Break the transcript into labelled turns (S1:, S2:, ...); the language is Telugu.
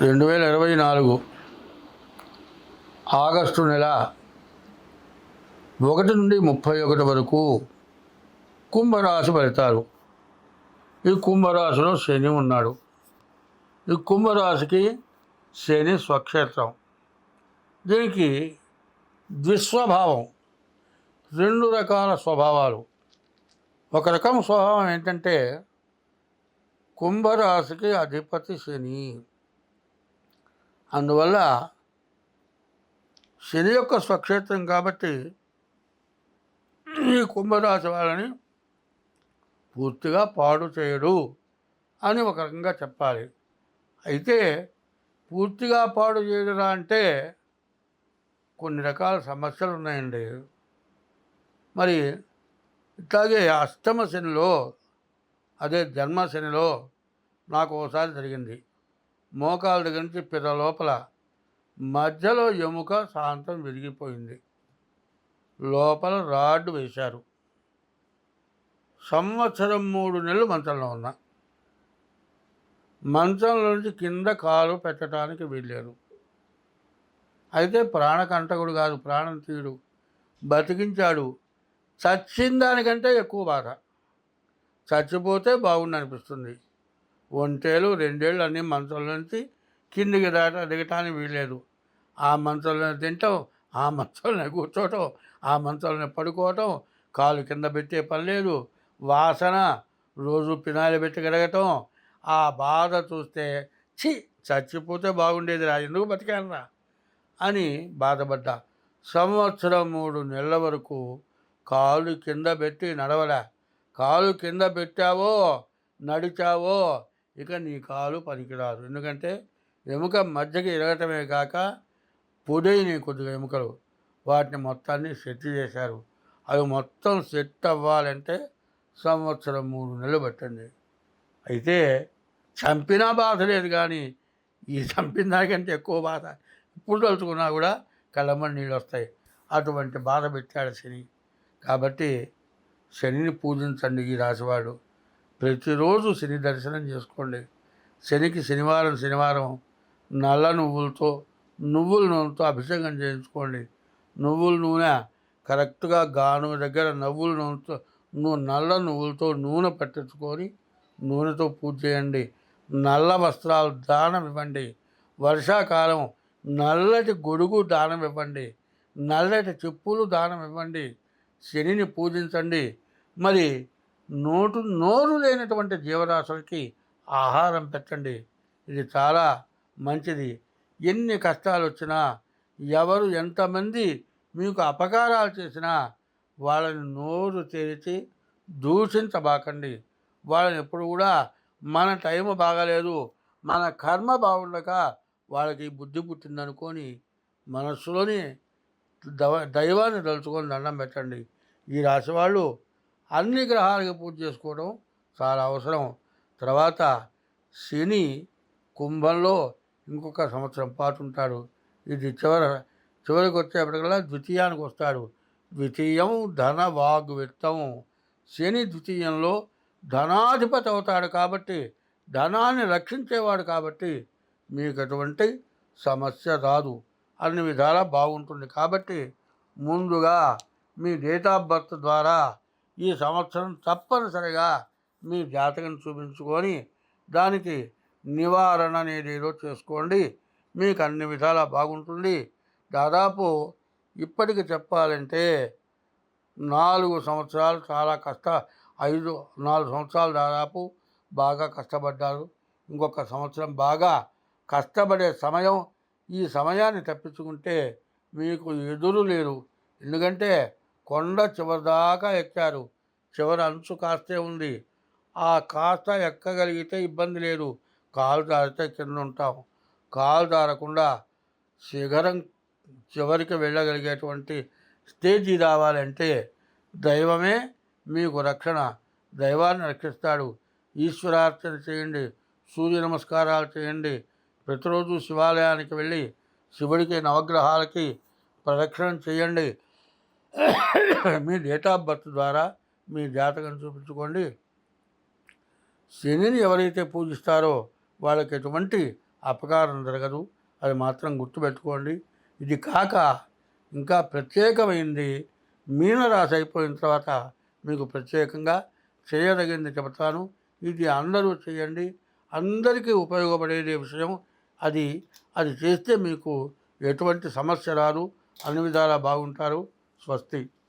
S1: 2024 ఆగస్టు నెల 1 నుండి 31 వరకు కుంభరాశి ఫలితాలు. ఈ కుంభరాశిలో శని ఉన్నాడు. ఈ కుంభరాశికి శని స్వక్షేత్రం. దీనికి ద్విస్వభావం, 2 రకాల స్వభావాలు. ఒక రకం స్వభావం ఏంటంటే కుంభరాశికి అధిపతి శని. అందువల్ల శని యొక్క స్వక్షేత్రం కాబట్టి ఈ కుంభరాశి వాళ్ళని పూర్తిగా పాడు చేయడు అని ఒక రకంగా చెప్పాలి. అయితే పూర్తిగా పాడు చేయడురా అంటే కొన్ని రకాల సమస్యలు ఉన్నాయండి. మరి ఇట్లాగే అష్టమ శనిలో, అదే జన్మ శనిలో నాకు ఒకసారి జరిగింది. మోకాల దగ్గర నుంచి పిర్ర లోపల మధ్యలో ఎముక శాంతం విరిగిపోయింది. లోపల రాడ్ వేశారు. సంవత్సరం 3 నెలలు మంచంలో ఉన్నా. మంచంలో నుంచి కింద కాలు పెట్టడానికి వీల్లేదు. అయితే ప్రాణకంటకుడు కాదు, ప్రాణం తీయుడు, బతికించాడు. చచ్చిన దానికంటే ఎక్కువ బాధ. చచ్చిపోతే బాగుండి అనిపిస్తుంది. 1 ఏళ్ళు 2 ఏళ్ళు అన్నీ మంచంలో నుంచి కిందికి దిగటానికి వీల్లేదు. ఆ మంచంలోనే తింటాం, ఆ మంచంలోనే కూర్చోవటం, ఆ మంచంలోనే పడుకోవటం, కాలు కింద పెట్టే పని లేదు. వాసన రోజు పినాయిలు పెట్టి కడగటం. ఆ బాధ చూస్తే చచ్చిపోతే బాగుండేది రా, ఎందుకు బతికానరా అని బాధపడ్డా. సంవత్సరం 3 నెలల వరకు కాలు కింద పెట్టి నడవడా. కాలు కింద పెట్టావో నడిచావో ఇక నీ కాలు పనికిరాదు. ఎందుకంటే ఎముక మధ్యకి ఎరగటమే కాక పొడైన కొద్దిగా ఎముకలు, వాటిని మొత్తాన్ని సెట్ చేశారు. అవి మొత్తం సెట్ అవ్వాలంటే సంవత్సరం 3 నెలలు పట్టింది. అయితే చంపినా బాధ లేదు, కానీ ఈ చంపిన దానికంటే ఎక్కువ బాధ. ఇప్పుడు తలుచుకున్నా కూడా కళ్ళమ్మని నీళ్ళు వస్తాయి. అటువంటి బాధ పెట్టాడు శని. కాబట్టి శనిని పూజించండి ఈ రాశివాడు. ప్రతిరోజు శని దర్శనం చేసుకోండి. శనికి శనివారం నల్ల నువ్వుల నూనెతో అభిషేకం చేయించుకోండి. నువ్వుల నూనె కరెక్ట్గా గాను దగ్గర నల్ల నువ్వులతో నూనె పట్టించుకొని నూనెతో పూజ చేయండి. నల్ల వస్త్రాలు దానం ఇవ్వండి. వర్షాకాలం నల్లటి గొడుగు దానం ఇవ్వండి. నల్లటి చెప్పులు దానం ఇవ్వండి. శనిని పూజించండి. మరి నోరు లేనటువంటి జీవరాశులకి ఆహారం పెట్టండి. ఇది చాలా మంచిది. ఎన్ని కష్టాలు వచ్చినా, ఎవరు ఎంతమంది మీకు అపకారాలు చేసినా వాళ్ళని నోరు తెరిచి దూషించబాకండి. వాళ్ళని ఎప్పుడు కూడా మన టైం బాగాలేదు, మన కర్మ బాగుండక వాళ్ళకి బుద్ధి పుట్టిందనుకొని మనస్సులోని దైవాన్ని తలుచుకొని దండం పెట్టండి. ఈ రాశి వాళ్ళు అన్ని గ్రహాలకి పూజ చేసుకోవడం చాలా అవసరం. తర్వాత శని కుంభంలో ఇంకొక సంవత్సరం పాటు ఉంటాడు. ఇది చివరికి వచ్చేప్పటికల్లా ద్వితీయానికి వస్తాడు. ద్వితీయం ధన వాగ్విత్తం. శని ద్వితీయంలో ధనాధిపతి అవుతాడు కాబట్టి, ధనాన్ని రక్షించేవాడు కాబట్టి మీకు ఎటువంటి సమస్య రాదు, అన్ని విధాలా బాగుంటుంది. కాబట్టి ముందుగా మీ డేట్ ఆఫ్ బర్త్ ద్వారా ఈ సంవత్సరం తప్పనిసరిగా మీ జాతకం చూపించుకొని దానికి నివారణ అనేది ఏదో చేసుకోండి. మీకు అన్ని విధాలా బాగుంటుంది. దాదాపు ఇప్పటికి చెప్పాలంటే 4 సంవత్సరాలు చాలా 4 సంవత్సరాలు దాదాపు బాగా కష్టపడ్డారు. ఇంకొక సంవత్సరం బాగా కష్టపడే సమయం. ఈ సమయాన్ని తప్పించుకుంటే మీకు ఎదురు లేరు. ఎందుకంటే కొండ చివరి దాకా ఎక్కారు, చివరి అంచు కాస్తే ఉంది. ఆ కాస్త ఎక్కగలిగితే ఇబ్బంది లేదు. కాలు జారితే కింద ఉంటాం. కాలు జారకుండా శిఖరం చివరికి వెళ్ళగలిగేటువంటి స్టేజీ రావాలంటే దైవమే మీకు రక్షణ. దైవాన్ని రక్షిస్తాడు. ఈశ్వరార్చన చేయండి, సూర్య నమస్కారాలు చేయండి. ప్రతిరోజు శివాలయానికి వెళ్ళి శివుడికి నవగ్రహాలకి ప్రదక్షిణ చేయండి. మీ డేట్ ఆఫ్ బర్త్ ద్వారా మీ జాతకం చూపించుకోండి. శనిని ఎవరైతే పూజిస్తారో వాళ్ళకి ఎటువంటి అపకారం జరగదు, అది మాత్రం గుర్తుపెట్టుకోండి. ఇది కాక ఇంకా ప్రత్యేకమైంది మీనరాశి అయిపోయిన తర్వాత మీకు ప్రత్యేకంగా చేయదగింది చెబుతాను. ఇది అందరూ చేయండి, అందరికీ ఉపయోగపడేది విషయం. అది అది చేస్తే మీకు ఎటువంటి సమస్య రాదు, అన్ని విధాలా బాగుంటారు. స్వస్తి.